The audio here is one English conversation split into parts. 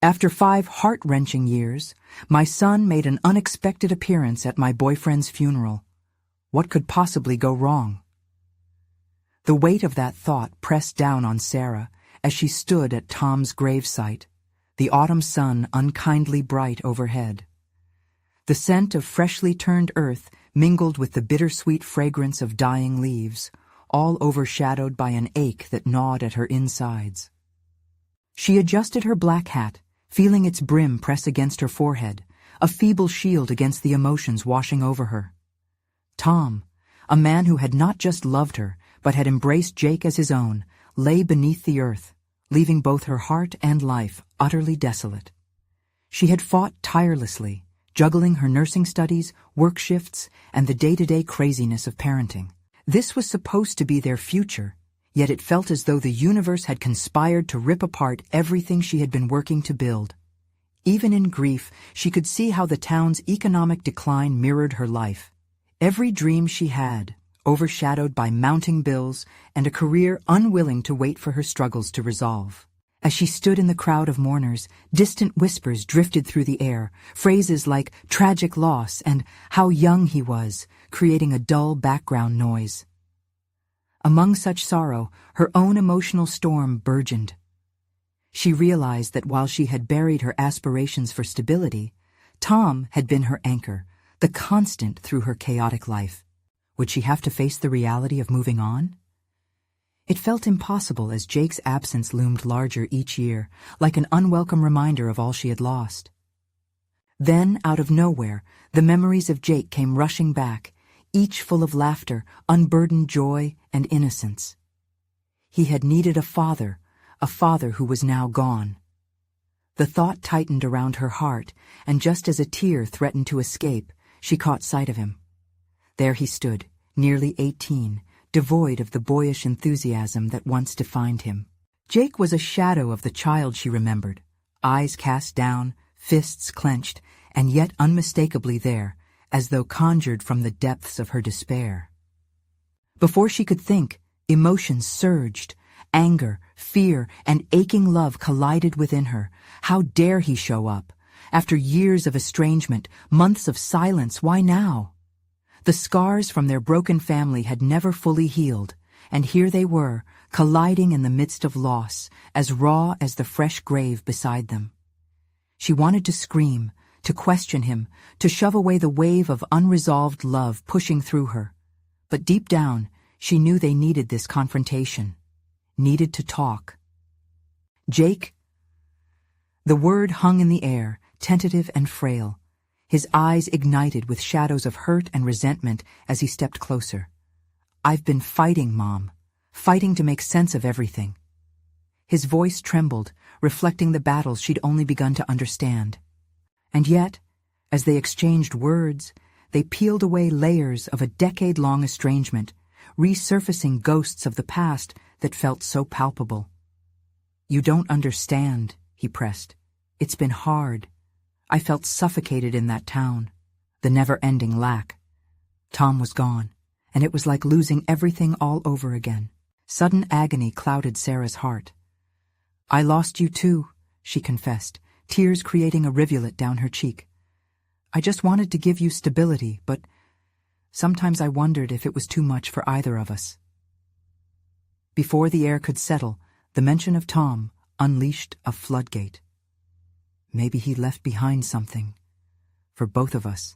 After 5 heart-wrenching years, my son made an unexpected appearance at my boyfriend's funeral. What could possibly go wrong? The weight of that thought pressed down on Sarah as she stood at Tom's gravesite, the autumn sun unkindly bright overhead. The scent of freshly turned earth mingled with the bittersweet fragrance of dying leaves, all overshadowed by an ache that gnawed at her insides. She adjusted her black hat, feeling its brim press against her forehead, a feeble shield against the emotions washing over her. Tom, a man who had not just loved her, but had embraced Jake as his own, lay beneath the earth, leaving both her heart and life utterly desolate. She had fought tirelessly, juggling her nursing studies, work shifts, and the day-to-day craziness of parenting. This was supposed to be their future, yet it felt as though the universe had conspired to rip apart everything she had been working to build. Even in grief, she could see how the town's economic decline mirrored her life. Every dream she had, overshadowed by mounting bills and a career unwilling to wait for her struggles to resolve. As she stood in the crowd of mourners, distant whispers drifted through the air, phrases like tragic loss and how young he was, creating a dull background noise. Among such sorrow, her own emotional storm burgeoned. She realized that while she had buried her aspirations for stability, Tom had been her anchor, the constant through her chaotic life. Would she have to face the reality of moving on? It felt impossible as Jake's absence loomed larger each year, like an unwelcome reminder of all she had lost. Then, out of nowhere, the memories of Jake came rushing back, each full of laughter, unburdened joy, and innocence. He had needed a father who was now gone. The thought tightened around her heart, and just as a tear threatened to escape, she caught sight of him. There he stood, nearly 18, devoid of the boyish enthusiasm that once defined him. Jake was a shadow of the child she remembered, eyes cast down, fists clenched, and yet unmistakably there, as though conjured from the depths of her despair. Before she could think, emotions surged. Anger, fear, and aching love collided within her. How dare he show up? After years of estrangement, months of silence, why now? The scars from their broken family had never fully healed, and here they were, colliding in the midst of loss, as raw as the fresh grave beside them. She wanted to scream, to question him, to shove away the wave of unresolved love pushing through her. But deep down, she knew they needed this confrontation, needed to talk. Jake? The word hung in the air, tentative and frail. His eyes ignited with shadows of hurt and resentment as he stepped closer. "I've been fighting, Mom. Fighting to make sense of everything." His voice trembled, reflecting the battles she'd only begun to understand. And yet, as they exchanged words, they peeled away layers of a decade-long estrangement, resurfacing ghosts of the past that felt so palpable. "You don't understand," he pressed. "It's been hard. I felt suffocated in that town. The never-ending lack." Tom was gone, and it was like losing everything all over again. Sudden agony clouded Sarah's heart. "I lost you too," she confessed, tears creating a rivulet down her cheek. "I just wanted to give you stability, but sometimes I wondered if it was too much for either of us." Before the air could settle, the mention of Tom unleashed a floodgate. "Maybe he left behind something. For both of us,"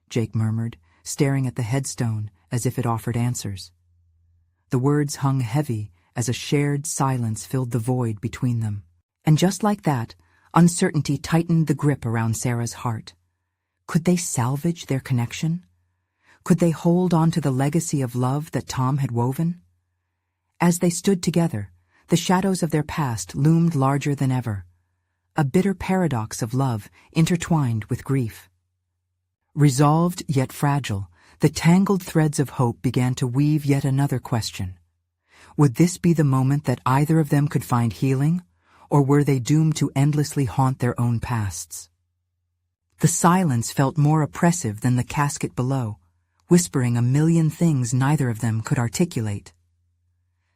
Jake murmured, staring at the headstone as if it offered answers. The words hung heavy as a shared silence filled the void between them. And just like that, uncertainty tightened the grip around Sarah's heart. Could they salvage their connection? Could they hold on to the legacy of love that Tom had woven? As they stood together, the shadows of their past loomed larger than ever, a bitter paradox of love intertwined with grief. Resolved yet fragile, the tangled threads of hope began to weave yet another question. Would this be the moment that either of them could find healing, or were they doomed to endlessly haunt their own pasts? The silence felt more oppressive than the casket below, whispering a million things neither of them could articulate.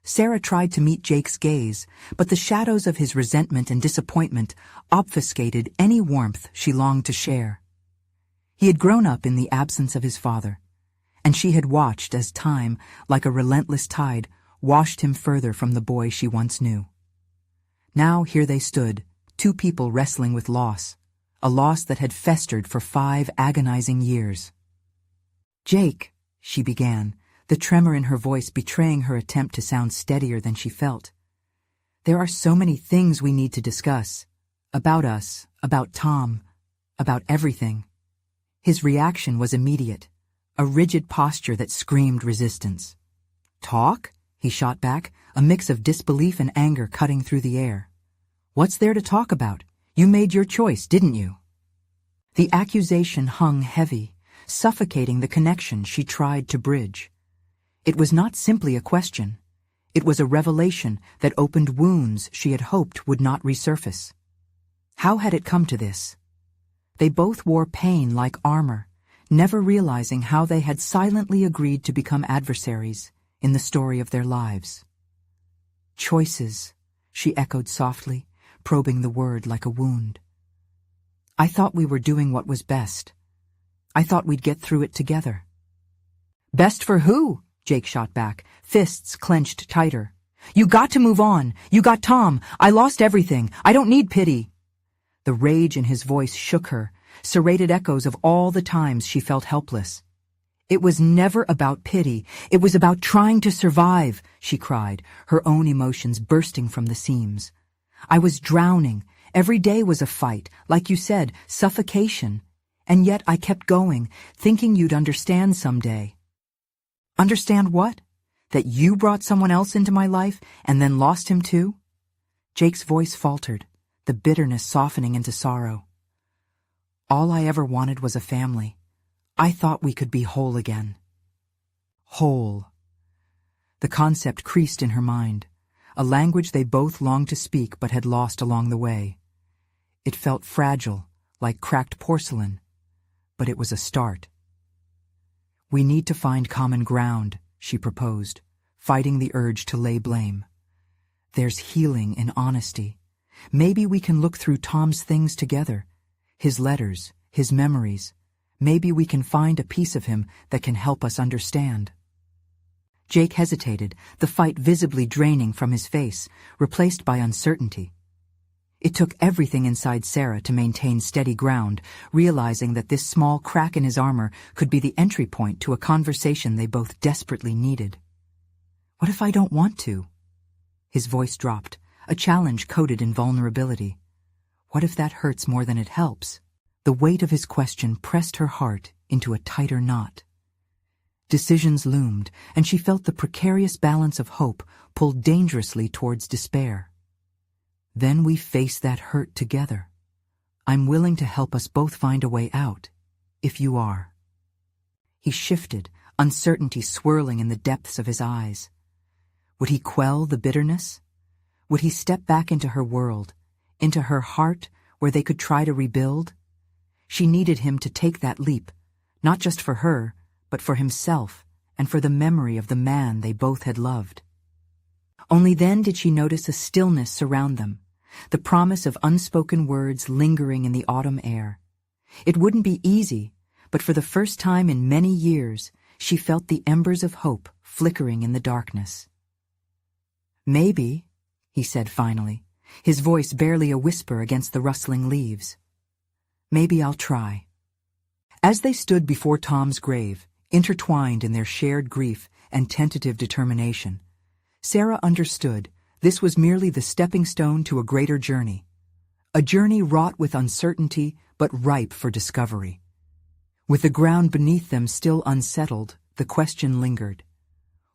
Sarah tried to meet Jake's gaze, but the shadows of his resentment and disappointment obfuscated any warmth she longed to share. He had grown up in the absence of his father, and she had watched as time, like a relentless tide, washed him further from the boy she once knew. Now here they stood, two people wrestling with loss, a loss that had festered for 5 agonizing years. "Jake," she began, the tremor in her voice betraying her attempt to sound steadier than she felt. "There are so many things we need to discuss. About us, about Tom, about everything." His reaction was immediate, a rigid posture that screamed resistance. "Talk?" he shot back, a mix of disbelief and anger cutting through the air. "What's there to talk about? You made your choice, didn't you?" The accusation hung heavy, suffocating the connection she tried to bridge. It was not simply a question. It was a revelation that opened wounds she had hoped would not resurface. How had it come to this? They both wore pain like armor, never realizing how they had silently agreed to become adversaries in the story of their lives. "Choices," she echoed softly, probing the word like a wound. "I thought we were doing what was best. I thought we'd get through it together." "Best for who?" Jake shot back, fists clenched tighter. "You got to move on. You got Tom. I lost everything. I don't need pity." The rage in his voice shook her, serrated echoes of all the times she felt helpless. "It was never about pity. It was about trying to survive," she cried, her own emotions bursting from the seams. "I was drowning. Every day was a fight, like you said, suffocation. And yet I kept going, thinking you'd understand someday." "Understand what? That you brought someone else into my life and then lost him too?" Jake's voice faltered, the bitterness softening into sorrow. "All I ever wanted was a family. I thought we could be whole again." Whole. The concept creased in her mind, a language they both longed to speak but had lost along the way. It felt fragile, like cracked porcelain, but it was a start. "We need to find common ground," she proposed, fighting the urge to lay blame. "There's healing in honesty. Maybe we can look through Tom's things together, his letters, his memories. Maybe we can find a piece of him that can help us understand." Jake hesitated, the fight visibly draining from his face, replaced by uncertainty. It took everything inside Sarah to maintain steady ground, realizing that this small crack in his armor could be the entry point to a conversation they both desperately needed. "What if I don't want to?" His voice dropped, a challenge coated in vulnerability. "What if that hurts more than it helps?" The weight of his question pressed her heart into a tighter knot. Decisions loomed, and she felt the precarious balance of hope pulled dangerously towards despair. "Then we face that hurt together. I'm willing to help us both find a way out, if you are." He shifted, uncertainty swirling in the depths of his eyes. Would he quell the bitterness? Would he step back into her world, into her heart where they could try to rebuild? She needed him to take that leap, not just for her, but for himself and for the memory of the man they both had loved. Only then did she notice a stillness surround them, the promise of unspoken words lingering in the autumn air. It wouldn't be easy, but for the first time in many years, she felt the embers of hope flickering in the darkness. "Maybe," he said finally, his voice barely a whisper against the rustling leaves. "Maybe I'll try." As they stood before Tom's grave, intertwined in their shared grief and tentative determination, Sarah understood this was merely the stepping stone to a greater journey, a journey wrought with uncertainty but ripe for discovery. With the ground beneath them still unsettled, the question lingered.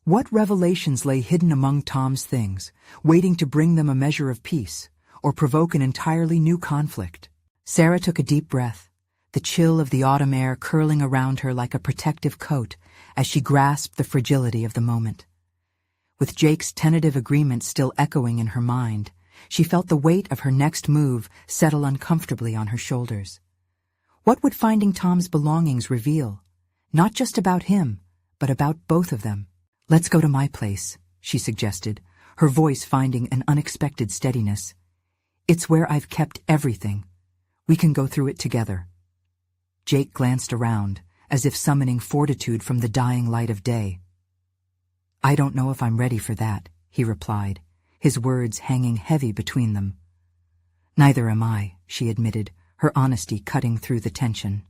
What revelations lay hidden among Tom's things, waiting to bring them a measure of peace, or provoke an entirely new conflict? Sarah took a deep breath, the chill of the autumn air curling around her like a protective coat as she grasped the fragility of the moment. With Jake's tentative agreement still echoing in her mind, she felt the weight of her next move settle uncomfortably on her shoulders. What would finding Tom's belongings reveal? Not just about him, but about both of them. "Let's go to my place," she suggested, her voice finding an unexpected steadiness. "It's where I've kept everything. We can go through it together." Jake glanced around, as if summoning fortitude from the dying light of day. "I don't know if I'm ready for that," he replied, his words hanging heavy between them. "Neither am I," she admitted, her honesty cutting through the tension.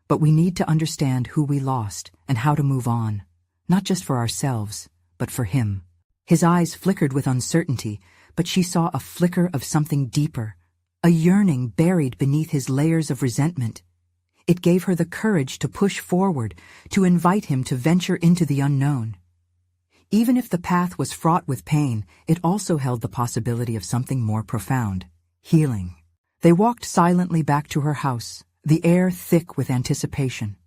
"But we need to understand who we lost and how to move on, not just for ourselves, but for him." His eyes flickered with uncertainty, but she saw a flicker of something deeper, a yearning buried beneath his layers of resentment. It gave her the courage to push forward, to invite him to venture into the unknown. Even if the path was fraught with pain, it also held the possibility of something more profound, healing. They walked silently back to her house, the air thick with anticipation.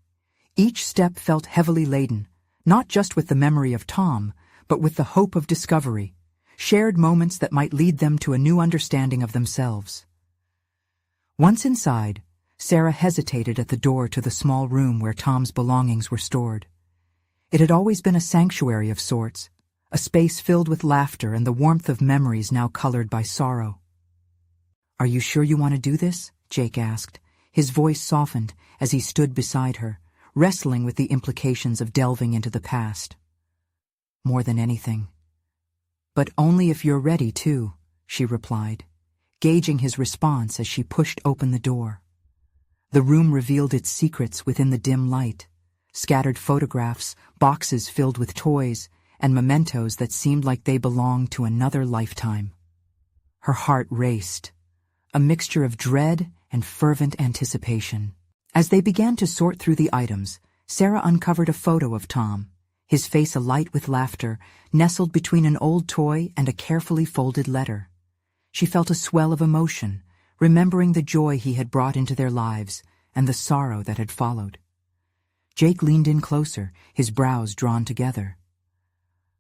Each step felt heavily laden, not just with the memory of Tom, but with the hope of discovery, shared moments that might lead them to a new understanding of themselves. Once inside, Sarah hesitated at the door to the small room where Tom's belongings were stored. It had always been a sanctuary of sorts, a space filled with laughter and the warmth of memories now colored by sorrow. "Are you sure you want to do this?" Jake asked. His voice softened as he stood beside her, wrestling with the implications of delving into the past. "More than anything." "But only if you're ready, too," she replied, gauging his response as she pushed open the door. The room revealed its secrets within the dim light, scattered photographs, boxes filled with toys, and mementos that seemed like they belonged to another lifetime. Her heart raced, a mixture of dread and fervent anticipation. As they began to sort through the items, Sarah uncovered a photo of Tom, his face alight with laughter, nestled between an old toy and a carefully folded letter. She felt a swell of emotion, remembering the joy he had brought into their lives and the sorrow that had followed. Jake leaned in closer, his brows drawn together.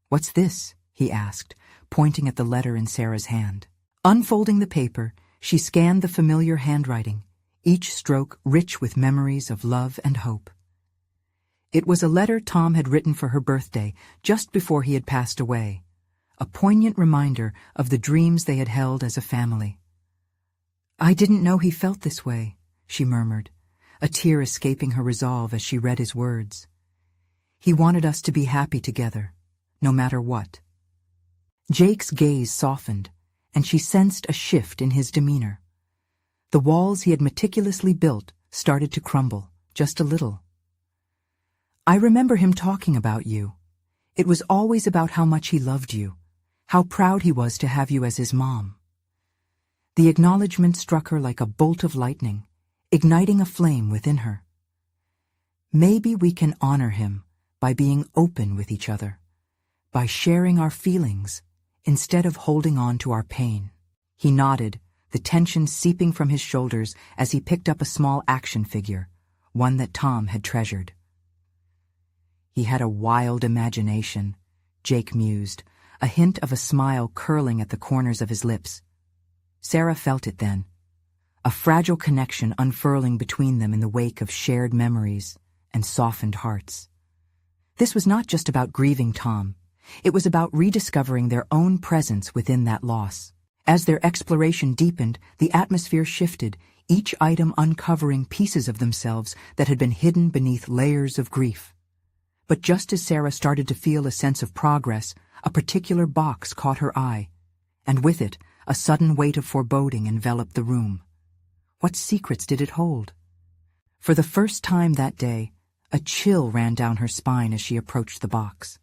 "What's this?" he asked, pointing at the letter in Sarah's hand. Unfolding the paper, she scanned the familiar handwriting, each stroke rich with memories of love and hope. It was a letter Tom had written for her birthday, just before he had passed away, a poignant reminder of the dreams they had held as a family. "I didn't know he felt this way," she murmured, a tear escaping her resolve as she read his words. "He wanted us to be happy together, no matter what." Jake's gaze softened, and she sensed a shift in his demeanor. The walls he had meticulously built started to crumble, just a little. "I remember him talking about you. It was always about how much he loved you, how proud he was to have you as his mom." The acknowledgement struck her like a bolt of lightning, igniting a flame within her. "Maybe we can honor him by being open with each other, by sharing our feelings instead of holding on to our pain." He nodded, the tension seeping from his shoulders as he picked up a small action figure, one that Tom had treasured. "He had a wild imagination," Jake mused, a hint of a smile curling at the corners of his lips. Sarah felt it then, a fragile connection unfurling between them in the wake of shared memories and softened hearts. This was not just about grieving Tom. It was about rediscovering their own presence within that loss. As their exploration deepened, the atmosphere shifted, each item uncovering pieces of themselves that had been hidden beneath layers of grief. But just as Sarah started to feel a sense of progress, a particular box caught her eye, and with it, a sudden weight of foreboding enveloped the room. What secrets did it hold? For the first time that day, a chill ran down her spine as she approached the box.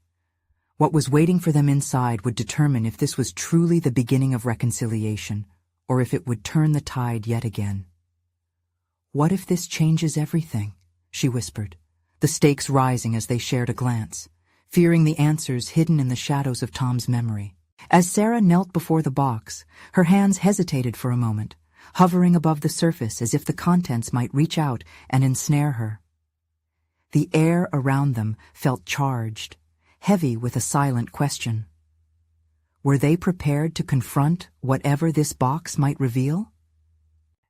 What was waiting for them inside would determine if this was truly the beginning of reconciliation, or if it would turn the tide yet again. "What if this changes everything?" she whispered, the stakes rising as they shared a glance, fearing the answers hidden in the shadows of Tom's memory. As Sarah knelt before the box, her hands hesitated for a moment, hovering above the surface as if the contents might reach out and ensnare her. The air around them felt charged, heavy with a silent question. Were they prepared to confront whatever this box might reveal?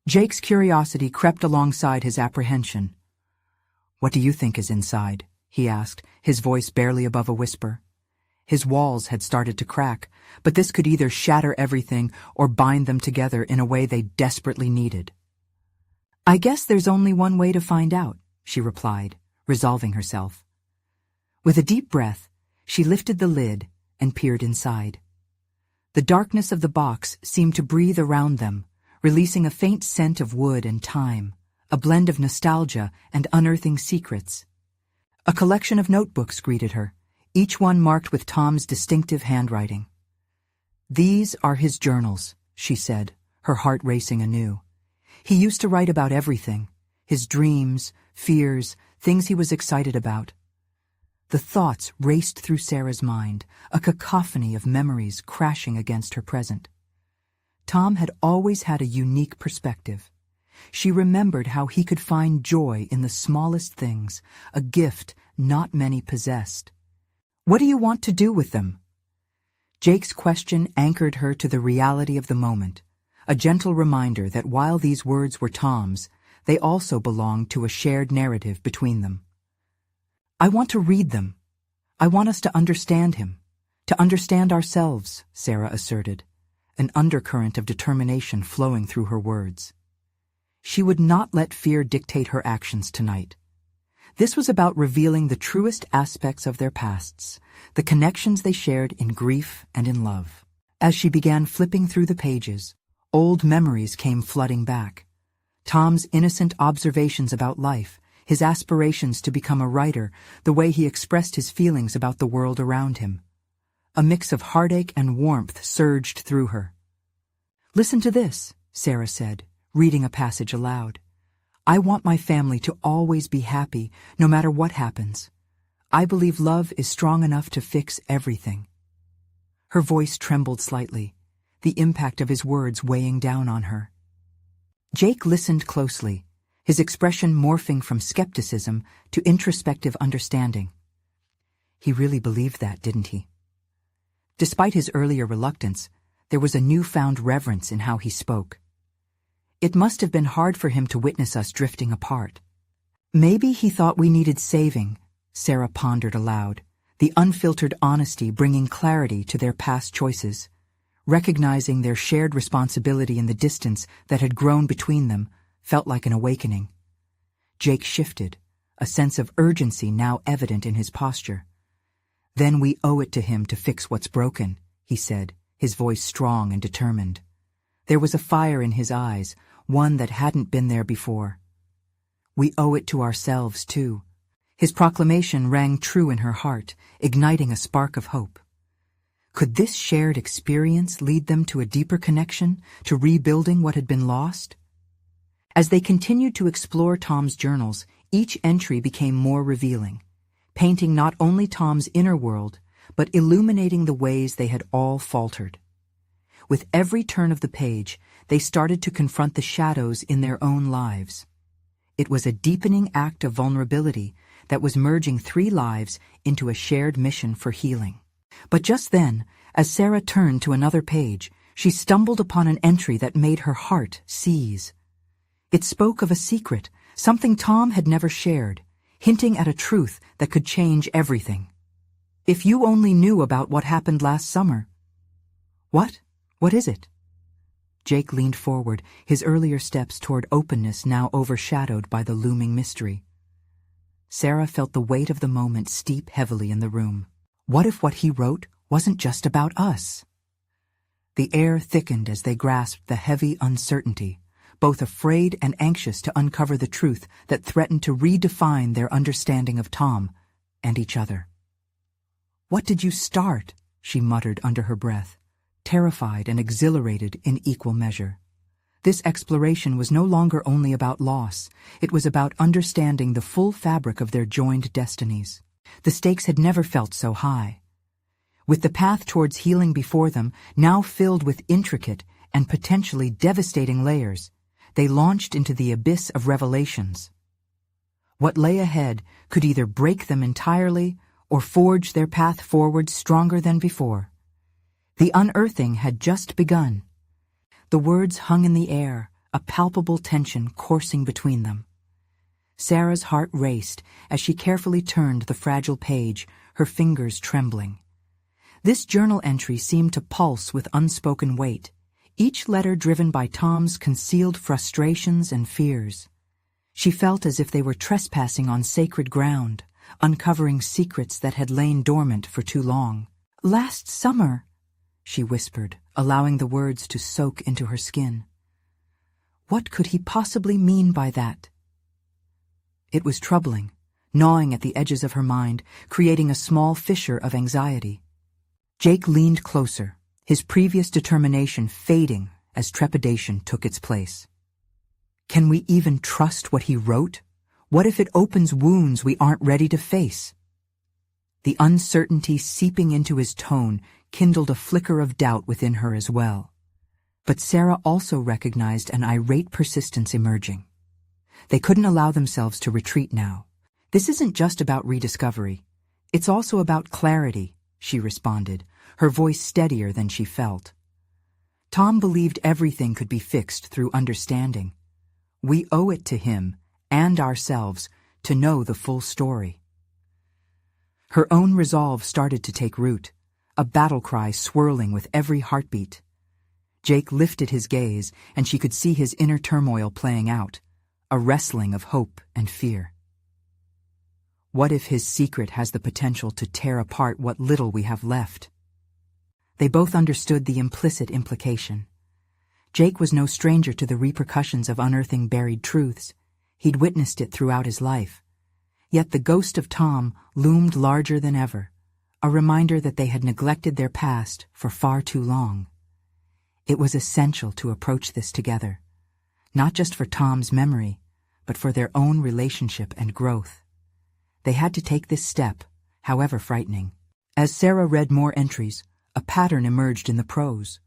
Jake's curiosity crept alongside his apprehension. "What do you think is inside?" he asked, his voice barely above a whisper. His walls had started to crack, but this could either shatter everything or bind them together in a way they desperately needed. "I guess there's only one way to find out," she replied, resolving herself. With a deep breath, she lifted the lid and peered inside. The darkness of the box seemed to breathe around them, releasing a faint scent of wood and thyme, a blend of nostalgia and unearthing secrets. A collection of notebooks greeted her, each one marked with Tom's distinctive handwriting. "These are his journals," she said, her heart racing anew. "He used to write about everything, his dreams, fears, things he was excited about." The thoughts raced through Sarah's mind, a cacophony of memories crashing against her present. Tom had always had a unique perspective. She remembered how he could find joy in the smallest things, a gift not many possessed. "What do you want to do with them?" Jake's question anchored her to the reality of the moment, a gentle reminder that while these words were Tom's, they also belonged to a shared narrative between them. "I want to read them. I want us to understand him, to understand ourselves," Sarah asserted, an undercurrent of determination flowing through her words. She would not let fear dictate her actions tonight. This was about revealing the truest aspects of their pasts, the connections they shared in grief and in love. As she began flipping through the pages, old memories came flooding back. Tom's innocent observations about life, his aspirations to become a writer, the way he expressed his feelings about the world around him. A mix of heartache and warmth surged through her. "Listen to this," Sarah said, reading a passage aloud. "I want my family to always be happy, no matter what happens. I believe love is strong enough to fix everything." Her voice trembled slightly, the impact of his words weighing down on her. Jake listened closely, his expression morphing from skepticism to introspective understanding. He really believed that, didn't he? Despite his earlier reluctance, there was a newfound reverence in how he spoke. "It must have been hard for him to witness us drifting apart. Maybe he thought we needed saving," Sarah pondered aloud, the unfiltered honesty bringing clarity to their past choices. Recognizing their shared responsibility in the distance that had grown between them felt like an awakening. Jake shifted, a sense of urgency now evident in his posture. "Then we owe it to him to fix what's broken," he said, his voice strong and determined. There was a fire in his eyes, one that hadn't been there before. "We owe it to ourselves, too." His proclamation rang true in her heart, igniting a spark of hope. Could this shared experience lead them to a deeper connection, to rebuilding what had been lost? As they continued to explore Tom's journals, each entry became more revealing, painting not only Tom's inner world, but illuminating the ways they had all faltered. With every turn of the page, they started to confront the shadows in their own lives. It was a deepening act of vulnerability that was merging 3 lives into a shared mission for healing. But just then, as Sarah turned to another page, she stumbled upon an entry that made her heart seize. It spoke of a secret, something Tom had never shared, hinting at a truth that could change everything. "If you only knew about what happened last summer." "What? What is it?" Jake leaned forward, his earlier steps toward openness now overshadowed by the looming mystery. Sarah felt the weight of the moment steep heavily in the room. What if what he wrote wasn't just about us? The air thickened as they grasped the heavy uncertainty, both afraid and anxious to uncover the truth that threatened to redefine their understanding of Tom and each other. "What did you start?" she muttered under her breath, terrified and exhilarated in equal measure. This exploration was no longer only about loss, it was about understanding the full fabric of their joined destinies. The stakes had never felt so high. With the path towards healing before them, now filled with intricate and potentially devastating layers, they launched into the abyss of revelations. What lay ahead could either break them entirely or forge their path forward stronger than before. The unearthing had just begun. The words hung in the air, a palpable tension coursing between them. Sarah's heart raced as she carefully turned the fragile page, her fingers trembling. This journal entry seemed to pulse with unspoken weight, each letter driven by Tom's concealed frustrations and fears. She felt as if they were trespassing on sacred ground, uncovering secrets that had lain dormant for too long. "Last summer," she whispered, allowing the words to soak into her skin. What could he possibly mean by that? It was troubling, gnawing at the edges of her mind, creating a small fissure of anxiety. Jake leaned closer, his previous determination fading as trepidation took its place. Can we even trust what he wrote? What if it opens wounds we aren't ready to face? The uncertainty seeping into his tone kindled a flicker of doubt within her as well. But Sarah also recognized an irate persistence emerging. They couldn't allow themselves to retreat now. "This isn't just about rediscovery. It's also about clarity," she responded, her voice steadier than she felt. Tom believed everything could be fixed through understanding. We owe it to him and ourselves to know the full story. Her own resolve started to take root, a battle cry swirling with every heartbeat. Jake lifted his gaze, and she could see his inner turmoil playing out, a wrestling of hope and fear. What if his secret has the potential to tear apart what little we have left? They both understood the implicit implication. Jake was no stranger to the repercussions of unearthing buried truths. He'd witnessed it throughout his life. Yet the ghost of Tom loomed larger than ever, a reminder that they had neglected their past for far too long. It was essential to approach this together, not just for Tom's memory, but for their own relationship and growth. They had to take this step, however frightening. As Sarah read more entries, a pattern emerged in the prose.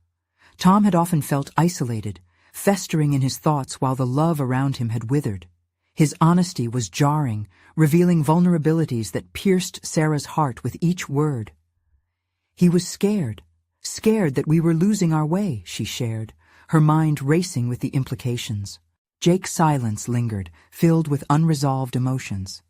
Tom had often felt isolated, festering in his thoughts while the love around him had withered. His honesty was jarring, revealing vulnerabilities that pierced Sarah's heart with each word. He was scared that we were losing our way, she shared, her mind racing with the implications. Jake's silence lingered, filled with unresolved emotions.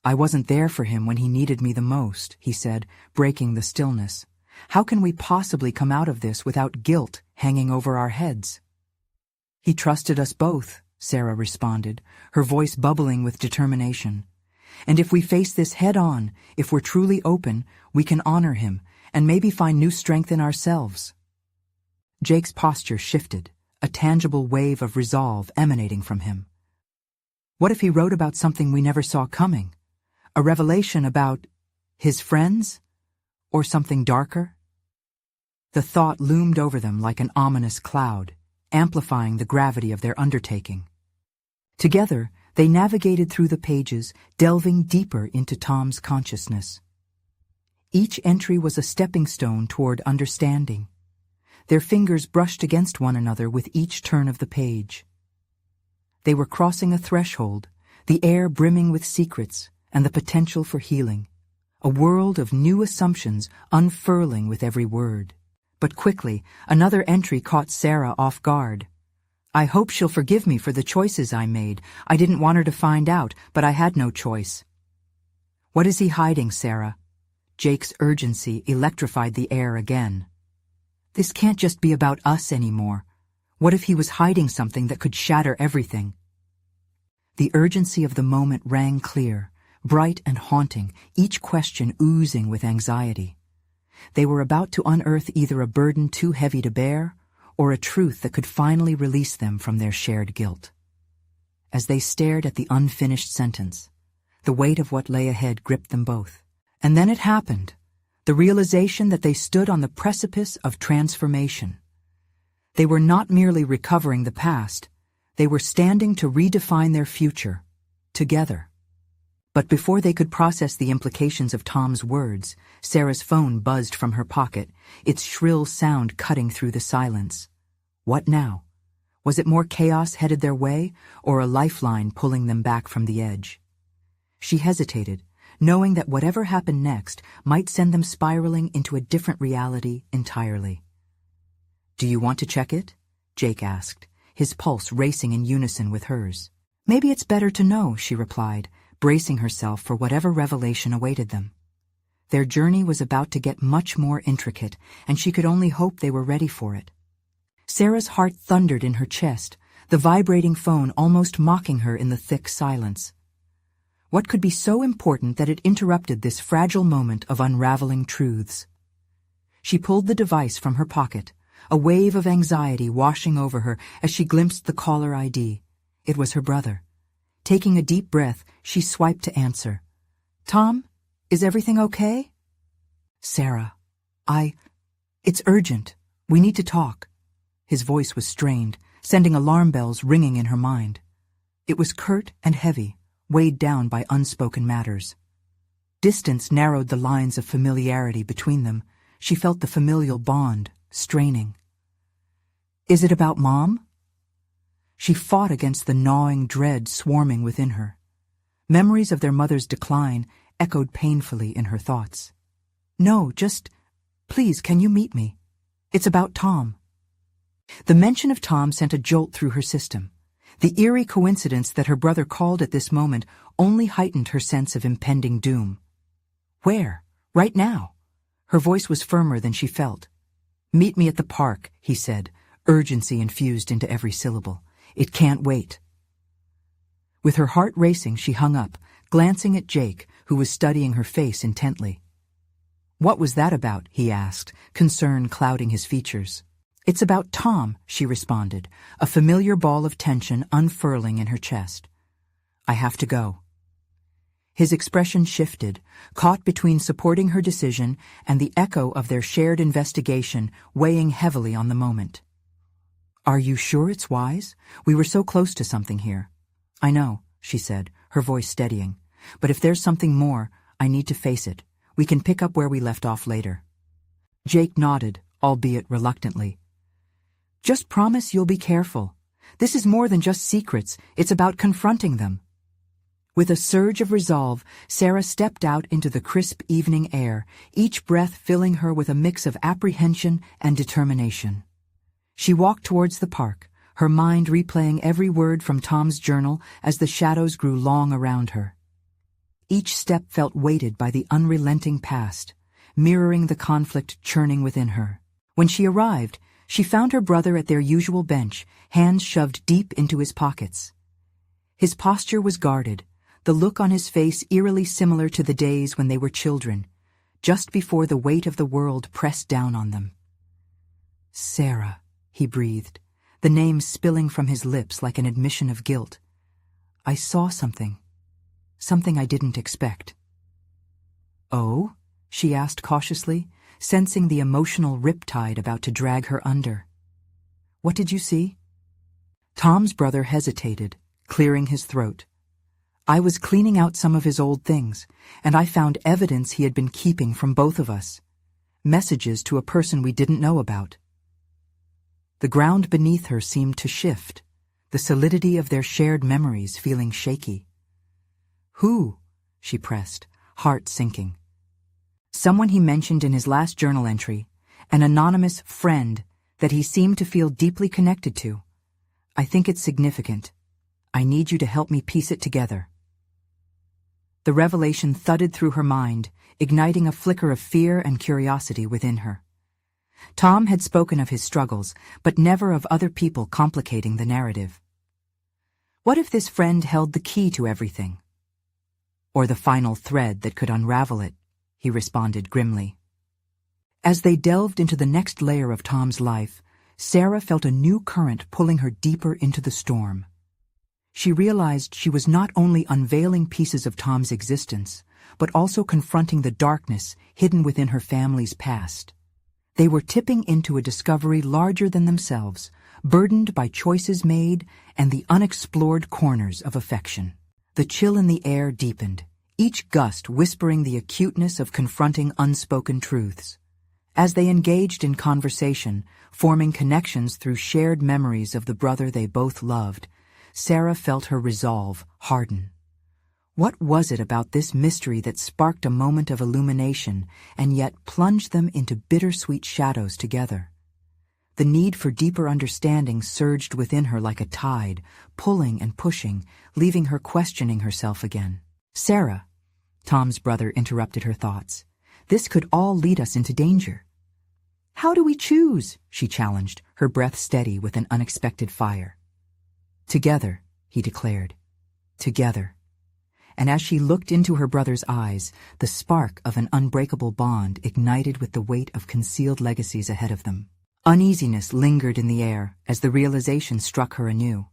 "I wasn't there for him when he needed me the most," he said, breaking the stillness. "How can we possibly come out of this without guilt hanging over our heads?" "He trusted us both," Sarah responded, her voice bubbling with determination. "And if we face this head-on, if we're truly open, we can honor him and maybe find new strength in ourselves." Jake's posture shifted, a tangible wave of resolve emanating from him. What if he wrote about something we never saw coming? A revelation about his friends? Or something darker? The thought loomed over them like an ominous cloud, amplifying the gravity of their undertaking. Together, they navigated through the pages, delving deeper into Tom's consciousness. Each entry was a stepping stone toward understanding. Their fingers brushed against one another with each turn of the page. They were crossing a threshold, the air brimming with secrets and the potential for healing. A world of new assumptions unfurling with every word. But quickly, another entry caught Sarah off guard. "I hope she'll forgive me for the choices I made. I didn't want her to find out, but I had no choice." "What is he hiding, Sarah?" Jake's urgency electrified the air again. "This can't just be about us anymore. What if he was hiding something that could shatter everything?" The urgency of the moment rang clear, bright and haunting, each question oozing with anxiety. They were about to unearth either a burden too heavy to bear, or a truth that could finally release them from their shared guilt. As they stared at the unfinished sentence, the weight of what lay ahead gripped them both. And then it happened, the realization that they stood on the precipice of transformation. They were not merely recovering the past, they were standing to redefine their future, together. But before they could process the implications of Tom's words, Sarah's phone buzzed from her pocket, its shrill sound cutting through the silence. What now? Was it more chaos headed their way, or a lifeline pulling them back from the edge? She hesitated, knowing that whatever happened next might send them spiraling into a different reality entirely. "Do you want to check it?" Jake asked, his pulse racing in unison with hers. "Maybe it's better to know," she replied, bracing herself for whatever revelation awaited them. Their journey was about to get much more intricate, and she could only hope they were ready for it. Sarah's heart thundered in her chest, the vibrating phone almost mocking her in the thick silence. What could be so important that it interrupted this fragile moment of unraveling truths? She pulled the device from her pocket, a wave of anxiety washing over her as she glimpsed the caller ID. It was her brother. Taking a deep breath, she swiped to answer. "Tom, is everything okay?" "Sarah, it's urgent. We need to talk." His voice was strained, sending alarm bells ringing in her mind. It was curt and heavy, weighed down by unspoken matters. Distance narrowed the lines of familiarity between them. She felt the familial bond, straining. "Is it about Mom?" She fought against the gnawing dread swarming within her. Memories of their mother's decline echoed painfully in her thoughts. "No, please, can you meet me? It's about Tom." The mention of Tom sent a jolt through her system. The eerie coincidence that her brother called at this moment only heightened her sense of impending doom. "Where? Right now?" Her voice was firmer than she felt. "Meet me at the park," he said, urgency infused into every syllable. "It can't wait." With her heart racing, she hung up, glancing at Jake, who was studying her face intently. "What was that about?" he asked, concern clouding his features. "It's about Tom," she responded, a familiar ball of tension unfurling in her chest. "I have to go." His expression shifted, caught between supporting her decision and the echo of their shared investigation weighing heavily on the moment. "Are you sure it's wise? We were so close to something here." "I know," she said, her voice steadying. "But if there's something more, I need to face it. We can pick up where we left off later." Jake nodded, albeit reluctantly. "Just promise you'll be careful. This is more than just secrets, it's about confronting them." With a surge of resolve, Sarah stepped out into the crisp evening air, each breath filling her with a mix of apprehension and determination. She walked towards the park, her mind replaying every word from Tom's journal as the shadows grew long around her. Each step felt weighted by the unrelenting past, mirroring the conflict churning within her. When she arrived, she found her brother at their usual bench, hands shoved deep into his pockets. His posture was guarded, the look on his face eerily similar to the days when they were children, just before the weight of the world pressed down on them. "Sarah," he breathed, the name spilling from his lips like an admission of guilt. "I saw something I didn't expect." "Oh?" she asked cautiously, sensing the emotional riptide about to drag her under. "What did you see?" Tom's brother hesitated, clearing his throat. "I was cleaning out some of his old things, and I found evidence he had been keeping from both of us. Messages to a person we didn't know about." The ground beneath her seemed to shift, the solidity of their shared memories feeling shaky. "Who?" she pressed, heart sinking. "Someone he mentioned in his last journal entry, an anonymous friend that he seemed to feel deeply connected to. I think it's significant. I need you to help me piece it together." The revelation thudded through her mind, igniting a flicker of fear and curiosity within her. Tom had spoken of his struggles, but never of other people complicating the narrative. What if this friend held the key to everything? Or the final thread that could unravel it, he responded grimly. As they delved into the next layer of Tom's life, Sarah felt a new current pulling her deeper into the storm. She realized she was not only unveiling pieces of Tom's existence, but also confronting the darkness hidden within her family's past. They were tipping into a discovery larger than themselves, burdened by choices made and the unexplored corners of affection. The chill in the air deepened, each gust whispering the acuteness of confronting unspoken truths. As they engaged in conversation, forming connections through shared memories of the brother they both loved, Sarah felt her resolve harden. What was it about this mystery that sparked a moment of illumination and yet plunged them into bittersweet shadows together? The need for deeper understanding surged within her like a tide, pulling and pushing, leaving her questioning herself again. "Sarah," Tom's brother interrupted her thoughts, This could all lead us into danger. How do we choose? She challenged, her breath steady with an unexpected fire. Together, he declared. Together. And as she looked into her brother's eyes, the spark of an unbreakable bond ignited with the weight of concealed legacies ahead of them. Uneasiness lingered in the air as the realization struck her anew.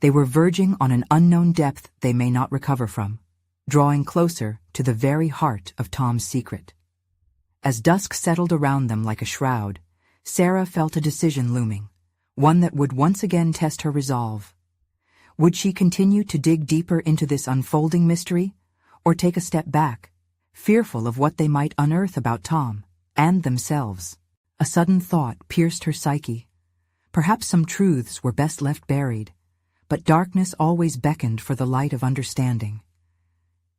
They were verging on an unknown depth they may not recover from, drawing closer to the very heart of Tom's secret. As dusk settled around them like a shroud, Sarah felt a decision looming, one that would once again test her resolve. Would she continue to dig deeper into this unfolding mystery, or take a step back, fearful of what they might unearth about Tom and themselves? A sudden thought pierced her psyche. Perhaps some truths were best left buried, but darkness always beckoned for the light of understanding.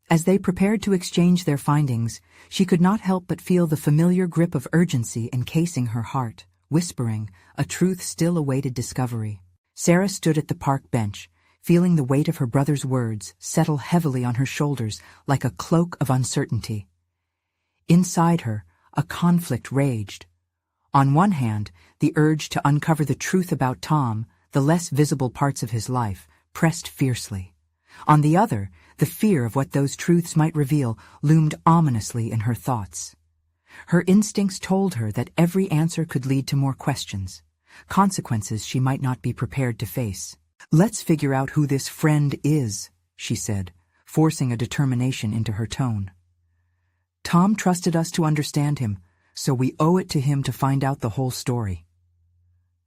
As they prepared to exchange their findings, she could not help but feel the familiar grip of urgency encasing her heart, whispering, a truth still awaited discovery. Sarah stood at the park bench, feeling the weight of her brother's words settle heavily on her shoulders like a cloak of uncertainty. Inside her, a conflict raged. On one hand, the urge to uncover the truth about Tom, the less visible parts of his life, pressed fiercely. On the other, the fear of what those truths might reveal loomed ominously in her thoughts. Her instincts told her that every answer could lead to more questions, consequences she might not be prepared to face. "Let's figure out who this friend is," she said, forcing a determination into her tone. "Tom trusted us to understand him, so we owe it to him to find out the whole story."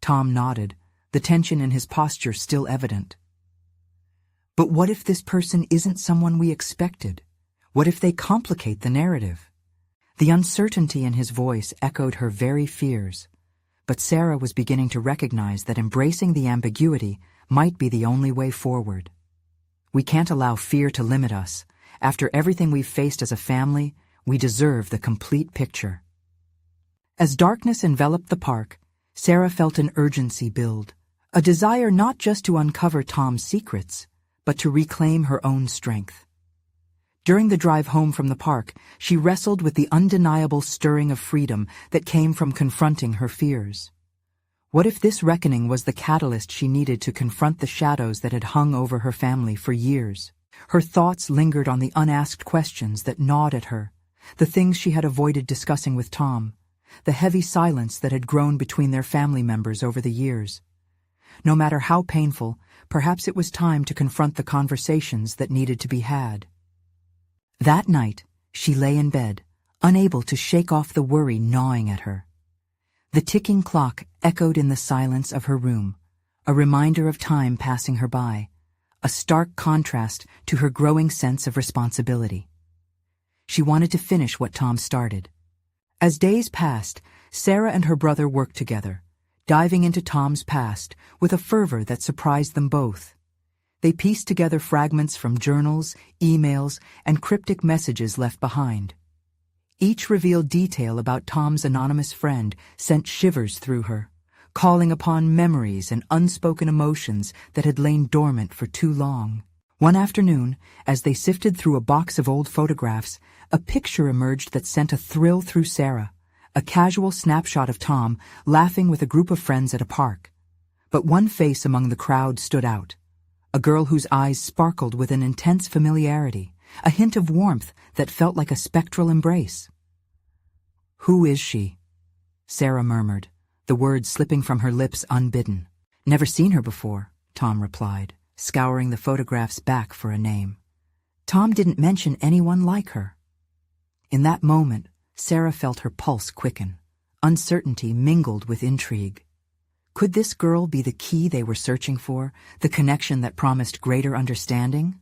Tom nodded, the tension in his posture still evident. "But what if this person isn't someone we expected? What if they complicate the narrative?" The uncertainty in his voice echoed her very fears, but Sarah was beginning to recognize that embracing the ambiguity might be the only way forward. We can't allow fear to limit us. After everything we've faced as a family, we deserve the complete picture. As darkness enveloped the park, Sarah felt an urgency build, a desire not just to uncover Tom's secrets, but to reclaim her own strength. During the drive home from the park, she wrestled with the undeniable stirring of freedom that came from confronting her fears. What if this reckoning was the catalyst she needed to confront the shadows that had hung over her family for years? Her thoughts lingered on the unasked questions that gnawed at her, the things she had avoided discussing with Tom, the heavy silence that had grown between their family members over the years. No matter how painful, perhaps it was time to confront the conversations that needed to be had. That night, she lay in bed, unable to shake off the worry gnawing at her. The ticking clock echoed in the silence of her room, a reminder of time passing her by, a stark contrast to her growing sense of responsibility. She wanted to finish what Tom started. As days passed, Sarah and her brother worked together, diving into Tom's past with a fervor that surprised them both. They pieced together fragments from journals, emails, and cryptic messages left behind. Each revealed detail about Tom's anonymous friend sent shivers through her, calling upon memories and unspoken emotions that had lain dormant for too long. One afternoon, as they sifted through a box of old photographs, a picture emerged that sent a thrill through Sarah, a casual snapshot of Tom laughing with a group of friends at a park. But one face among the crowd stood out, a girl whose eyes sparkled with an intense familiarity, a hint of warmth that felt like a spectral embrace. "Who is she?" Sarah murmured, the words slipping from her lips unbidden. "Never seen her before," Tom replied, scouring the photographs back for a name. Tom didn't mention anyone like her. In that moment, Sarah felt her pulse quicken. Uncertainty mingled with intrigue. Could this girl be the key they were searching for, the connection that promised greater understanding?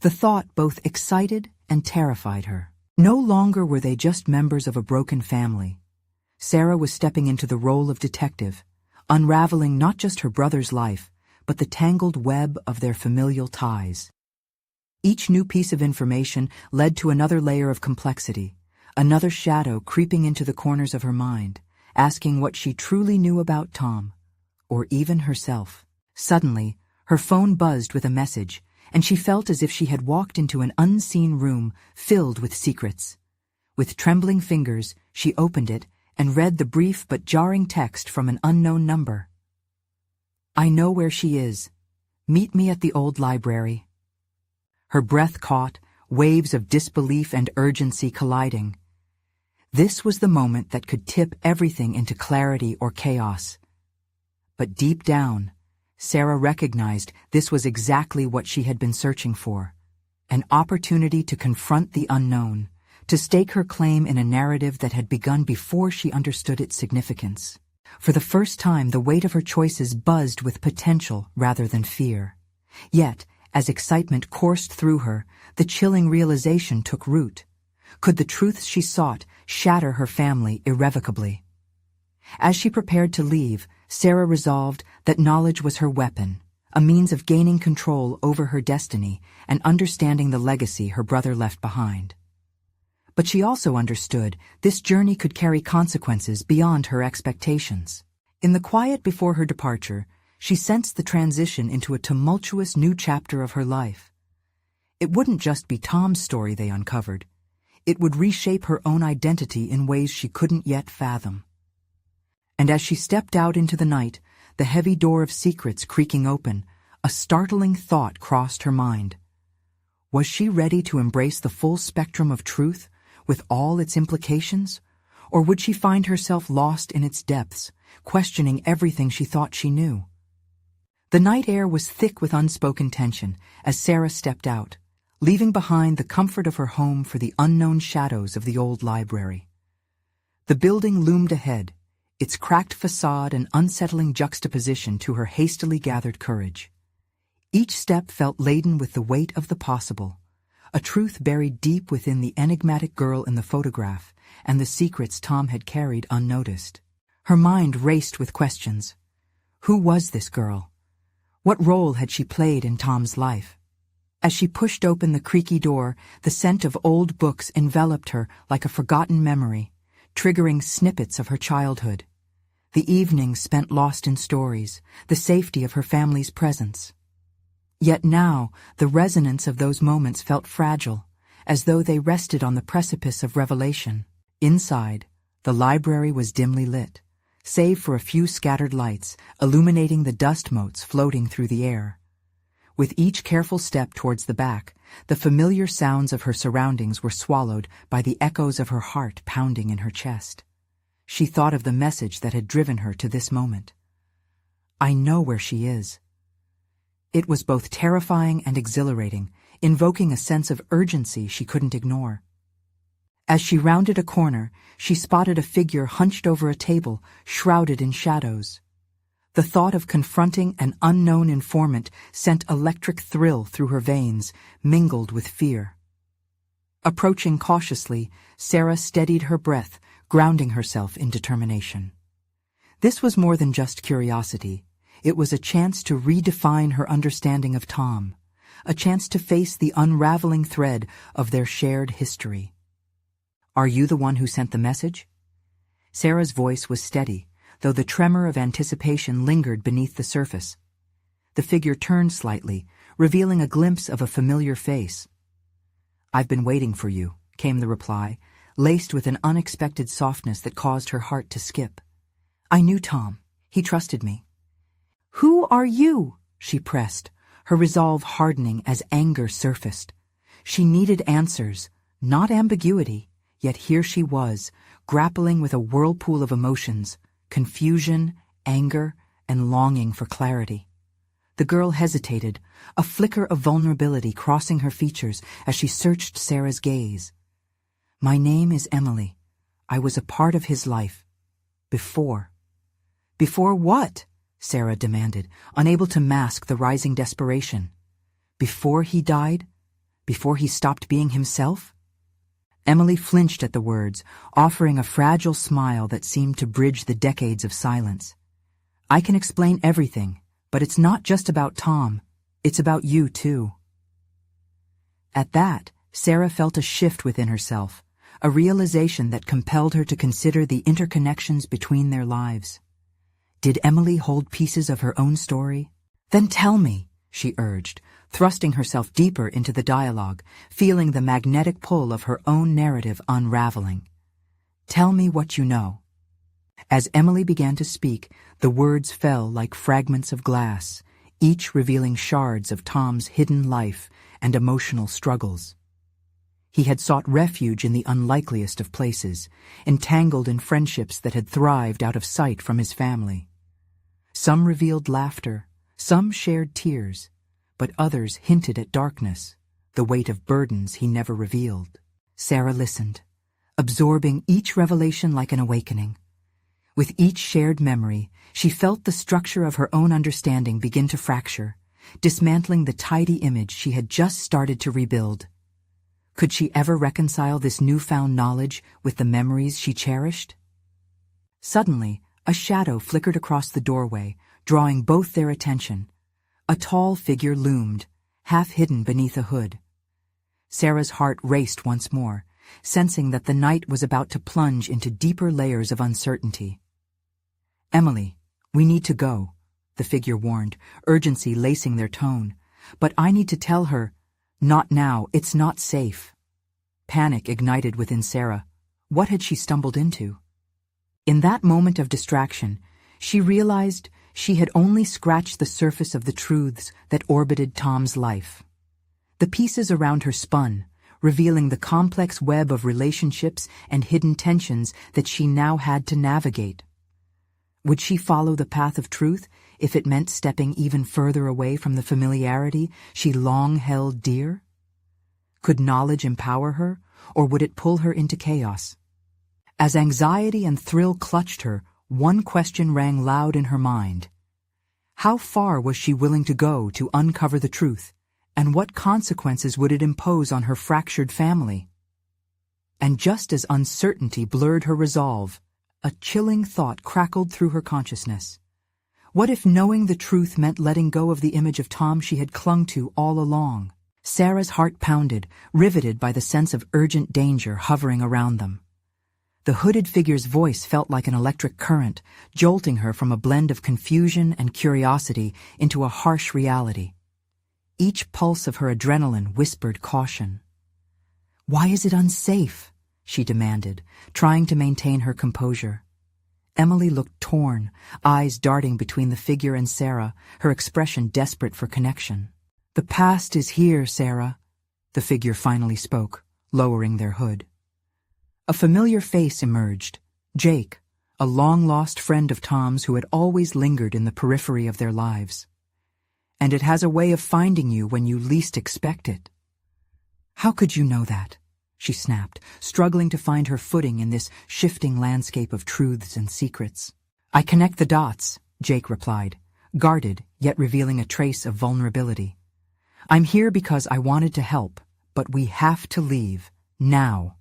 The thought both excited and terrified her. No longer were they just members of a broken family. Sarah was stepping into the role of detective, unraveling not just her brother's life, but the tangled web of their familial ties. Each new piece of information led to another layer of complexity, another shadow creeping into the corners of her mind, asking what she truly knew about Tom, or even herself. Suddenly, her phone buzzed with a message, and she felt as if she had walked into an unseen room filled with secrets. With trembling fingers, she opened it and read the brief but jarring text from an unknown number. "I know where she is. Meet me at the old library." Her breath caught, waves of disbelief and urgency colliding. This was the moment that could tip everything into clarity or chaos. But deep down, Sarah recognized this was exactly what she had been searching for. An opportunity to confront the unknown, to stake her claim in a narrative that had begun before she understood its significance. For the first time, the weight of her choices buzzed with potential rather than fear. Yet, as excitement coursed through her, the chilling realization took root. Could the truths she sought shatter her family irrevocably? As she prepared to leave, Sarah resolved that knowledge was her weapon, a means of gaining control over her destiny and understanding the legacy her brother left behind. But she also understood this journey could carry consequences beyond her expectations. In the quiet before her departure, she sensed the transition into a tumultuous new chapter of her life. It wouldn't just be Tom's story they uncovered. It would reshape her own identity in ways she couldn't yet fathom. And as she stepped out into the night, the heavy door of secrets creaking open, a startling thought crossed her mind. Was she ready to embrace the full spectrum of truth, with all its implications? Or would she find herself lost in its depths, questioning everything she thought she knew? The night air was thick with unspoken tension as Sarah stepped out, leaving behind the comfort of her home for the unknown shadows of the old library. The building loomed ahead, its cracked facade an unsettling juxtaposition to her hastily gathered courage. Each step felt laden with the weight of the possible, a truth buried deep within the enigmatic girl in the photograph and the secrets Tom had carried unnoticed. Her mind raced with questions. Who was this girl? What role had she played in Tom's life? As she pushed open the creaky door, the scent of old books enveloped her like a forgotten memory, triggering snippets of her childhood. The evenings spent lost in stories, the safety of her family's presence. Yet now, the resonance of those moments felt fragile, as though they rested on the precipice of revelation. Inside, the library was dimly lit, save for a few scattered lights illuminating the dust motes floating through the air. With each careful step towards the back, the familiar sounds of her surroundings were swallowed by the echoes of her heart pounding in her chest. She thought of the message that had driven her to this moment. I know where she is. It was both terrifying and exhilarating, invoking a sense of urgency she couldn't ignore. As she rounded a corner, she spotted a figure hunched over a table, shrouded in shadows. The thought of confronting an unknown informant sent electric thrill through her veins, mingled with fear. Approaching cautiously, Sarah steadied her breath, grounding herself in determination. This was more than just curiosity. It was a chance to redefine her understanding of Tom, a chance to face the unraveling thread of their shared history. Are you the one who sent the message? Sarah's voice was steady, though the tremor of anticipation lingered beneath the surface. The figure turned slightly, revealing a glimpse of a familiar face. I've been waiting for you, came the reply, laced with an unexpected softness that caused her heart to skip. I knew Tom. He trusted me. Who are you? She pressed, her resolve hardening as anger surfaced. She needed answers, not ambiguity, yet here she was, grappling with a whirlpool of emotions, confusion, anger, and longing for clarity. The girl hesitated, a flicker of vulnerability crossing her features as she searched Sarah's gaze. My name is Emily. I was a part of his life. Before. Before what? Sarah demanded, unable to mask the rising desperation. Before he died? Before he stopped being himself? Emily flinched at the words, offering a fragile smile that seemed to bridge the decades of silence. I can explain everything, but it's not just about Tom. It's about you, too. At that, Sarah felt a shift within herself, a realization that compelled her to consider the interconnections between their lives. Did Emily hold pieces of her own story? Then tell me, she urged, thrusting herself deeper into the dialogue, feeling the magnetic pull of her own narrative unraveling. "Tell me what you know." As Emily began to speak, the words fell like fragments of glass, each revealing shards of Tom's hidden life and emotional struggles. He had sought refuge in the unlikeliest of places, entangled in friendships that had thrived out of sight from his family. Some revealed laughter, some shared tears, but others hinted at darkness, the weight of burdens he never revealed. Sarah listened, absorbing each revelation like an awakening. With each shared memory, she felt the structure of her own understanding begin to fracture, dismantling the tidy image she had just started to rebuild. Could she ever reconcile this newfound knowledge with the memories she cherished? Suddenly, a shadow flickered across the doorway, drawing both their attention. A tall figure loomed, half hidden beneath a hood. Sarah's heart raced once more, sensing that the night was about to plunge into deeper layers of uncertainty. "Emily, we need to go," the figure warned, urgency lacing their tone. "But I need to tell her, not now, it's not safe." Panic ignited within Sarah. What had she stumbled into? In that moment of distraction, she realized she had only scratched the surface of the truths that orbited Tom's life. The pieces around her spun, revealing the complex web of relationships and hidden tensions that she now had to navigate. Would she follow the path of truth if it meant stepping even further away from the familiarity she long held dear? Could knowledge empower her, or would it pull her into chaos? As anxiety and thrill clutched her, one question rang loud in her mind. How far was she willing to go to uncover the truth, and what consequences would it impose on her fractured family? And just as uncertainty blurred her resolve, a chilling thought crackled through her consciousness. What if knowing the truth meant letting go of the image of Tom she had clung to all along? Sarah's heart pounded, riveted by the sense of urgent danger hovering around them. The hooded figure's voice felt like an electric current, jolting her from a blend of confusion and curiosity into a harsh reality. Each pulse of her adrenaline whispered caution. "Why is it unsafe?" she demanded, trying to maintain her composure. Emily looked torn, eyes darting between the figure and Sarah, her expression desperate for connection. "The past is here, Sarah," the figure finally spoke, lowering their hood. A familiar face emerged, Jake, a long-lost friend of Tom's who had always lingered in the periphery of their lives. "And it has a way of finding you when you least expect it." "How could you know that?" she snapped, struggling to find her footing in this shifting landscape of truths and secrets. "I connect the dots," Jake replied, guarded yet revealing a trace of vulnerability. "I'm here because I wanted to help, but we have to leave, now."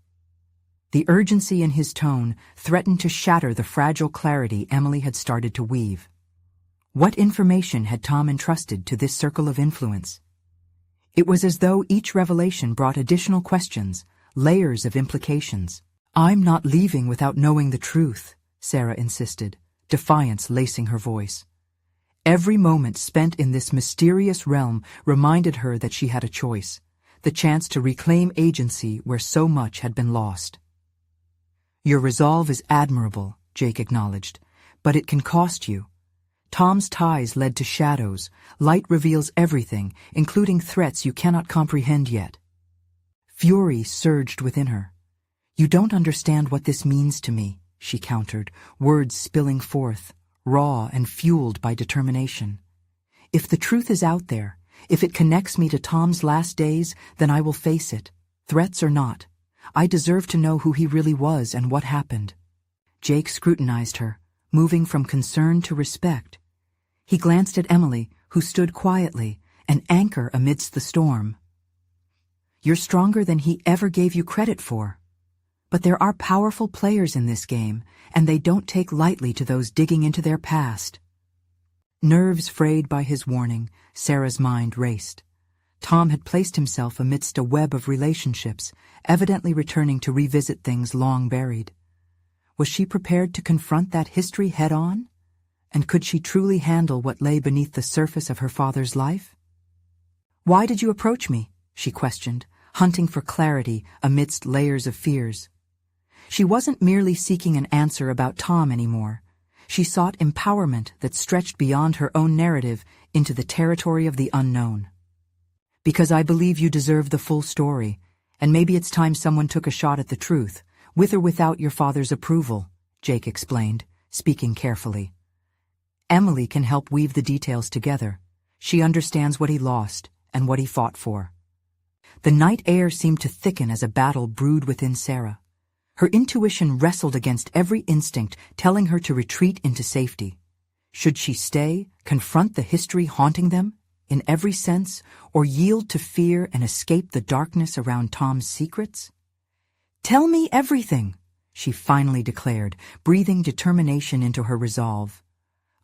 The urgency in his tone threatened to shatter the fragile clarity Emily had started to weave. What information had Tom entrusted to this circle of influence? It was as though each revelation brought additional questions, layers of implications. "I'm not leaving without knowing the truth," Sarah insisted, defiance lacing her voice. Every moment spent in this mysterious realm reminded her that she had a choice, the chance to reclaim agency where so much had been lost. "Your resolve is admirable," Jake acknowledged, "but it can cost you. Tom's ties led to shadows. Light reveals everything, including threats you cannot comprehend yet." Fury surged within her. "You don't understand what this means to me," she countered, words spilling forth, raw and fueled by determination. "If the truth is out there, if it connects me to Tom's last days, then I will face it, threats or not. I deserve to know who he really was and what happened." Jake scrutinized her, moving from concern to respect. He glanced at Emily, who stood quietly, an anchor amidst the storm. "You're stronger than he ever gave you credit for. But there are powerful players in this game, and they don't take lightly to those digging into their past." Nerves frayed by his warning, Sarah's mind raced. Tom had placed himself amidst a web of relationships, evidently returning to revisit things long buried. Was she prepared to confront that history head-on? And could she truly handle what lay beneath the surface of her father's life? "Why did you approach me?" she questioned, hunting for clarity amidst layers of fears. She wasn't merely seeking an answer about Tom anymore. She sought empowerment that stretched beyond her own narrative into the territory of the unknown. "Because I believe you deserve the full story, and maybe it's time someone took a shot at the truth, with or without your father's approval," Jake explained, speaking carefully. "Emily can help weave the details together. She understands what he lost and what he fought for." The night air seemed to thicken as a battle brewed within Sarah. Her intuition wrestled against every instinct, telling her to retreat into safety. Should she stay, confront the history haunting them, in every sense, or yield to fear and escape the darkness around Tom's secrets? "Tell me everything," she finally declared, breathing determination into her resolve.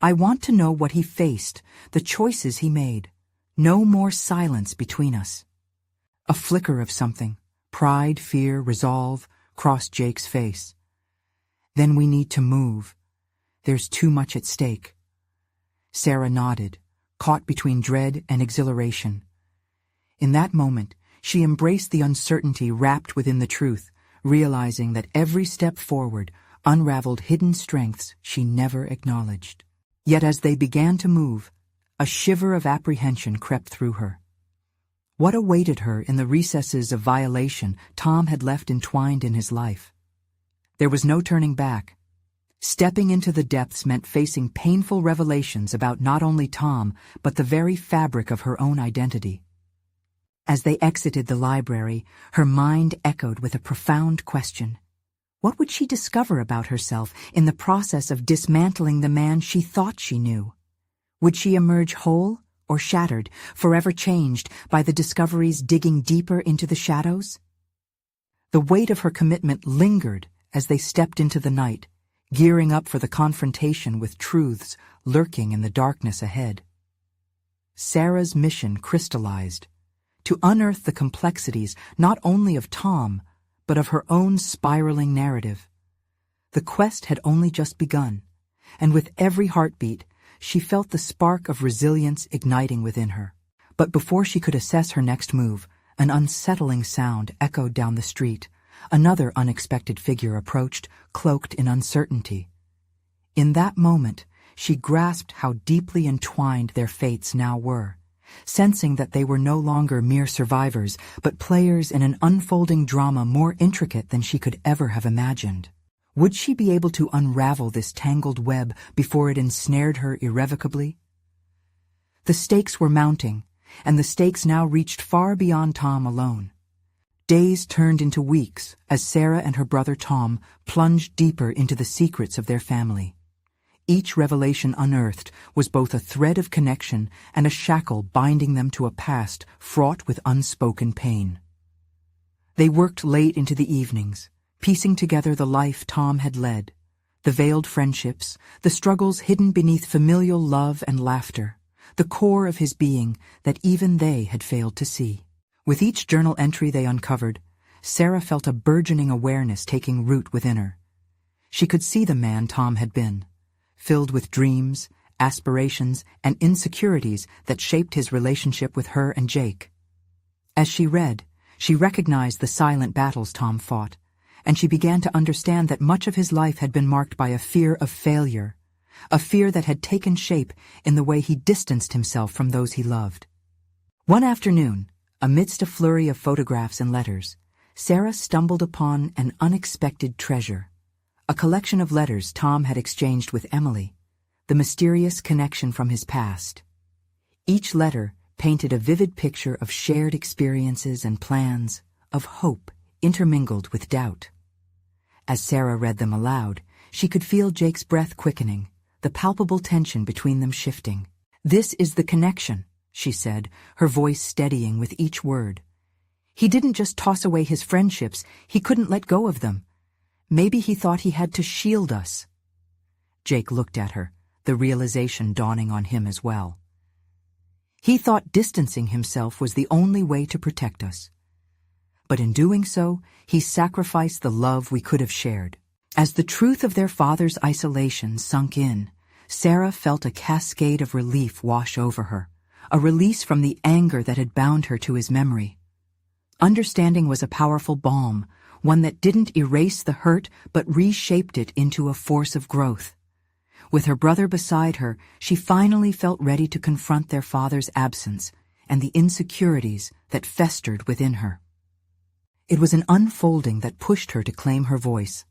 "I want to know what he faced, the choices he made. No more silence between us." A flicker of something, pride, fear, resolve, crossed Jake's face. "Then we need to move. There's too much at stake." Sarah nodded, caught between dread and exhilaration. In that moment, she embraced the uncertainty wrapped within the truth, realizing that every step forward unraveled hidden strengths she never acknowledged. Yet as they began to move, a shiver of apprehension crept through her. What awaited her in the recesses of violation Tom had left entwined in his life? There was no turning back. Stepping into the depths meant facing painful revelations about not only Tom, but the very fabric of her own identity. As they exited the library, her mind echoed with a profound question. What would she discover about herself in the process of dismantling the man she thought she knew? Would she emerge whole or shattered, forever changed by the discoveries digging deeper into the shadows? The weight of her commitment lingered as they stepped into the night, gearing up for the confrontation with truths lurking in the darkness ahead. Sarah's mission crystallized, to unearth the complexities not only of Tom, but of her own spiraling narrative. The quest had only just begun, and with every heartbeat, she felt the spark of resilience igniting within her. But before she could assess her next move, an unsettling sound echoed down the street. Another unexpected figure approached, cloaked in uncertainty. In that moment, she grasped how deeply entwined their fates now were, sensing that they were no longer mere survivors, but players in an unfolding drama more intricate than she could ever have imagined. Would she be able to unravel this tangled web before it ensnared her irrevocably? The stakes were mounting, and the stakes now reached far beyond Tom alone. Days turned into weeks as Sarah and her brother Tom plunged deeper into the secrets of their family. Each revelation unearthed was both a thread of connection and a shackle binding them to a past fraught with unspoken pain. They worked late into the evenings, piecing together the life Tom had led, the veiled friendships, the struggles hidden beneath familial love and laughter, the core of his being that even they had failed to see. With each journal entry they uncovered, Sarah felt a burgeoning awareness taking root within her. She could see the man Tom had been, filled with dreams, aspirations, and insecurities that shaped his relationship with her and Jake. As she read, she recognized the silent battles Tom fought, and she began to understand that much of his life had been marked by a fear of failure, a fear that had taken shape in the way he distanced himself from those he loved. One afternoon, amidst a flurry of photographs and letters, Sarah stumbled upon an unexpected treasure, a collection of letters Tom had exchanged with Emily, the mysterious connection from his past. Each letter painted a vivid picture of shared experiences and plans, of hope intermingled with doubt. As Sarah read them aloud, she could feel Jake's breath quickening, the palpable tension between them shifting. "This is the connection," she said, her voice steadying with each word. "He didn't just toss away his friendships, he couldn't let go of them. Maybe he thought he had to shield us." Jake looked at her, the realization dawning on him as well. "He thought distancing himself was the only way to protect us. But in doing so, he sacrificed the love we could have shared." As the truth of their father's isolation sunk in, Sarah felt a cascade of relief wash over her, a release from the anger that had bound her to his memory. Understanding was a powerful balm, one that didn't erase the hurt but reshaped it into a force of growth. With her brother beside her, she finally felt ready to confront their father's absence and the insecurities that festered within her. It was an unfolding that pushed her to claim her voice.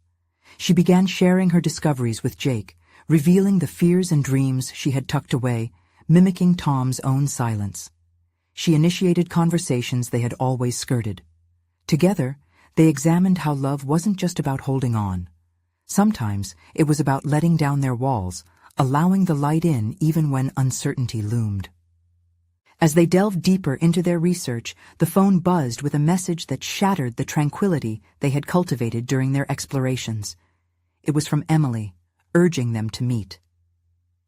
She began sharing her discoveries with Jake, revealing the fears and dreams she had tucked away, mimicking Tom's own silence. She initiated conversations they had always skirted. Together, they examined how love wasn't just about holding on. Sometimes it was about letting down their walls, allowing the light in even when uncertainty loomed. As they delved deeper into their research, the phone buzzed with a message that shattered the tranquility they had cultivated during their explorations. It was from Emily, urging them to meet.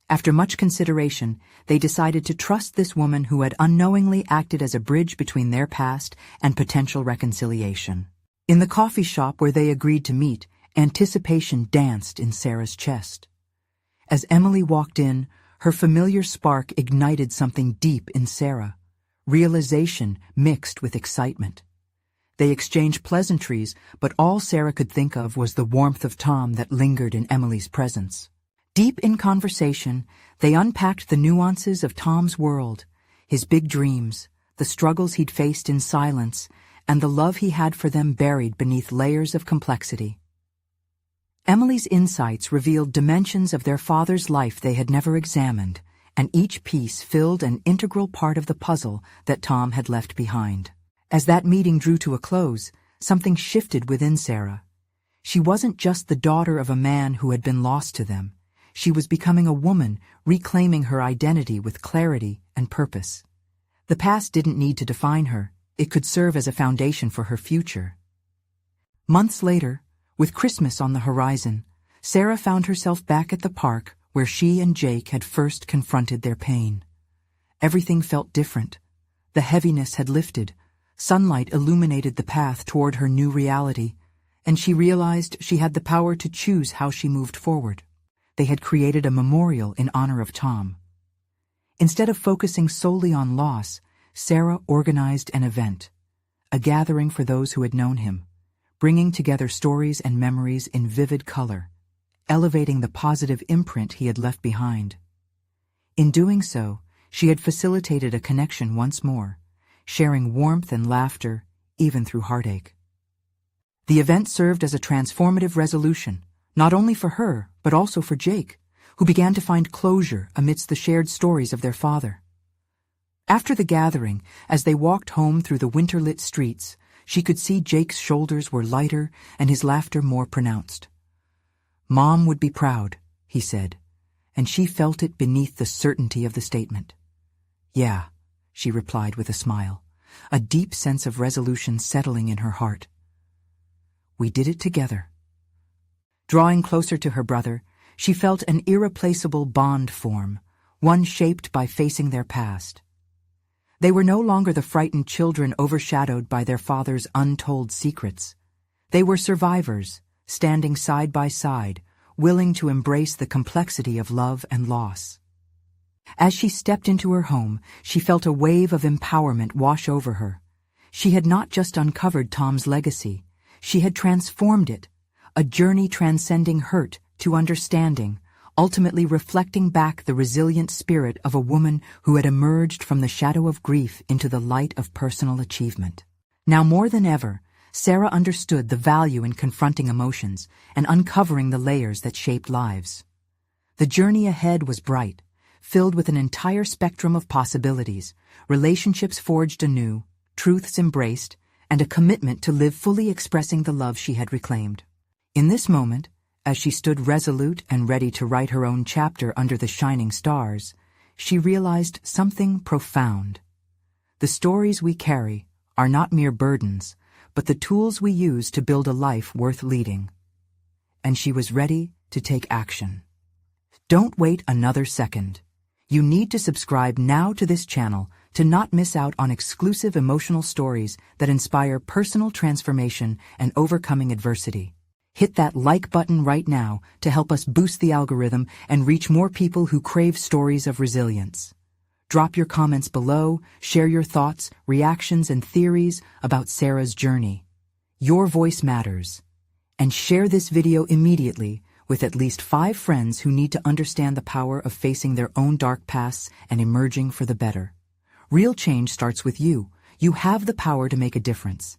After much consideration, they decided to trust this woman who had unknowingly acted as a bridge between their past and potential reconciliation. In the coffee shop where they agreed to meet, anticipation danced in Sarah's chest. As Emily walked in, her familiar spark ignited something deep in Sarah, realization mixed with excitement. They exchanged pleasantries, but all Sarah could think of was the warmth of Tom that lingered in Emily's presence. Deep in conversation, they unpacked the nuances of Tom's world, his big dreams, the struggles he'd faced in silence, and the love he had for them buried beneath layers of complexity. Emily's insights revealed dimensions of their father's life they had never examined, and each piece filled an integral part of the puzzle that Tom had left behind. As that meeting drew to a close, something shifted within Sarah. She wasn't just the daughter of a man who had been lost to them. She was becoming a woman, reclaiming her identity with clarity and purpose. The past didn't need to define her. It could serve as a foundation for her future. Months later, with Christmas on the horizon, Sarah found herself back at the park where she and Jake had first confronted their pain. Everything felt different. The heaviness had lifted. Sunlight illuminated the path toward her new reality, and she realized she had the power to choose how she moved forward. They had created a memorial in honor of Tom. Instead of focusing solely on loss, Sarah organized an event, a gathering for those who had known him, bringing together stories and memories in vivid color, elevating the positive imprint he had left behind. In doing so, she had facilitated a connection once more, sharing warmth and laughter even through heartache. The event served as a transformative resolution, not only for her, but also for Jake, who began to find closure amidst the shared stories of their father. After the gathering, as they walked home through the winter-lit streets, she could see Jake's shoulders were lighter and his laughter more pronounced. "Mom would be proud," he said, and she felt it beneath the certainty of the statement. "Yeah," she replied with a smile, a deep sense of resolution settling in her heart. "We did it together." Drawing closer to her brother, she felt an irreplaceable bond form, one shaped by facing their past. They were no longer the frightened children overshadowed by their father's untold secrets. They were survivors, standing side by side, willing to embrace the complexity of love and loss. As she stepped into her home, she felt a wave of empowerment wash over her. She had not just uncovered Tom's legacy, she had transformed it, a journey transcending hurt to understanding, ultimately reflecting back the resilient spirit of a woman who had emerged from the shadow of grief into the light of personal achievement. Now more than ever, Sarah understood the value in confronting emotions and uncovering the layers that shaped lives. The journey ahead was bright, filled with an entire spectrum of possibilities, relationships forged anew, truths embraced, and a commitment to live fully expressing the love she had reclaimed. In this moment, as she stood resolute and ready to write her own chapter under the shining stars, she realized something profound. The stories we carry are not mere burdens, but the tools we use to build a life worth leading. And she was ready to take action. Don't wait another second. You need to subscribe now to this channel to not miss out on exclusive emotional stories that inspire personal transformation and overcoming adversity. Hit that like button right now to help us boost the algorithm and reach more people who crave stories of resilience. Drop your comments below, share your thoughts, reactions, and theories about Sarah's journey. Your voice matters. And share this video immediately with at least 5 friends who need to understand the power of facing their own dark pasts and emerging for the better. Real change starts with you. You have the power to make a difference.